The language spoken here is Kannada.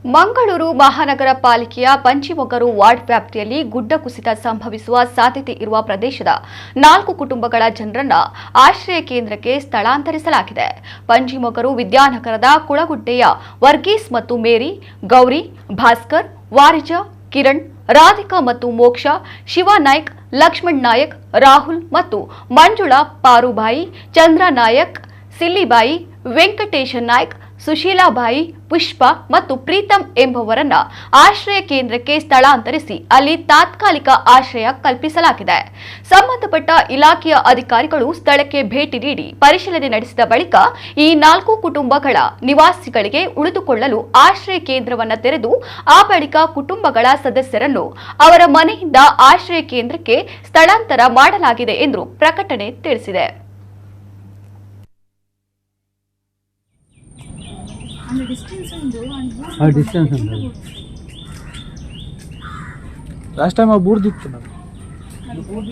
ಮಂಗಳೂರು ಮಹಾನಗರ ಪಾಲಿಕೆಯ ಪಂಚಿಮೊಗರು ವಾರ್ಡ್ ವ್ಯಾಪ್ತಿಯಲ್ಲಿ ಗುಡ್ಡ ಕುಸಿತ ಸಂಭವಿಸುವ ಸಾಧ್ಯತೆ ಇರುವ ಪ್ರದೇಶದ 4 ಕುಟುಂಬಗಳ ಜನರನ್ನು ಆಶ್ರಯ ಕೇಂದ್ರಕ್ಕೆ ಸ್ಥಳಾಂತರಿಸಲಾಗಿದೆ. ಪಂಚಿಮೊಗರು ವಿದ್ಯಾನಗರದ ಕುಳಗುಡ್ಡೆಯ ವರ್ಗೀಸ್ ಮತ್ತು ಮೇರಿ, ಗೌರಿ, ಭಾಸ್ಕರ್, ವಾರಿಜ, ಕಿರಣ್, ರಾಧಿಕಾ ಮತ್ತು ಮೋಕ್ಷ, ಶಿವ ನಾಯ್ಕ್, ಲಕ್ಷ್ಮಣ್ ನಾಯಕ್, ರಾಹುಲ್ ಮತ್ತು ಮಂಜುಳಾ ಪಾರುಬಾಯಿ, ಚಂದ್ರ ನಾಯಕ್, ಸಿಲ್ಲಿಬಾಯಿ, ವೆಂಕಟೇಶ ನಾಯ್ಕ್, ಸುಶೀಲಾಬಾಯಿ, ಪುಷ್ಪ ಮತ್ತು ಪ್ರೀತಂ ಎಂಬುವರನ್ನ ಆಶ್ರಯ ಕೇಂದ್ರಕ್ಕೆ ಸ್ಥಳಾಂತರಿಸಿ ಅಲ್ಲಿ ತಾತ್ಕಾಲಿಕ ಆಶ್ರಯ ಕಲ್ಪಿಸಲಾಗಿದೆ. ಸಂಬಂಧಪಟ್ಟ ಇಲಾಖೆಯ ಅಧಿಕಾರಿಗಳು ಸ್ಥಳಕ್ಕೆ ಭೇಟಿ ನೀಡಿ ಪರಿಶೀಲನೆ ನಡೆಸಿದ ಬಳಿಕ ಈ 4 ಕುಟುಂಬಗಳ ನಿವಾಸಿಗಳಿಗೆ ಉಳಿದುಕೊಳ್ಳಲು ಆಶ್ರಯ ಕೇಂದ್ರವನ್ನು ತೆರೆದು ಆ ಬಳಿಕ ಕುಟುಂಬಗಳ ಸದಸ್ಯರನ್ನು ಅವರ ಮನೆಯಿಂದ ಆಶ್ರಯ ಕೇಂದ್ರಕ್ಕೆ ಸ್ಥಳಾಂತರ ಮಾಡಲಾಗಿದೆ ಎಂದು ಪ್ರಕಟಣೆ ತಿಳಿಸಿದೆ. लास्ट टाइम बोर्ड दिखते ना बोर्ड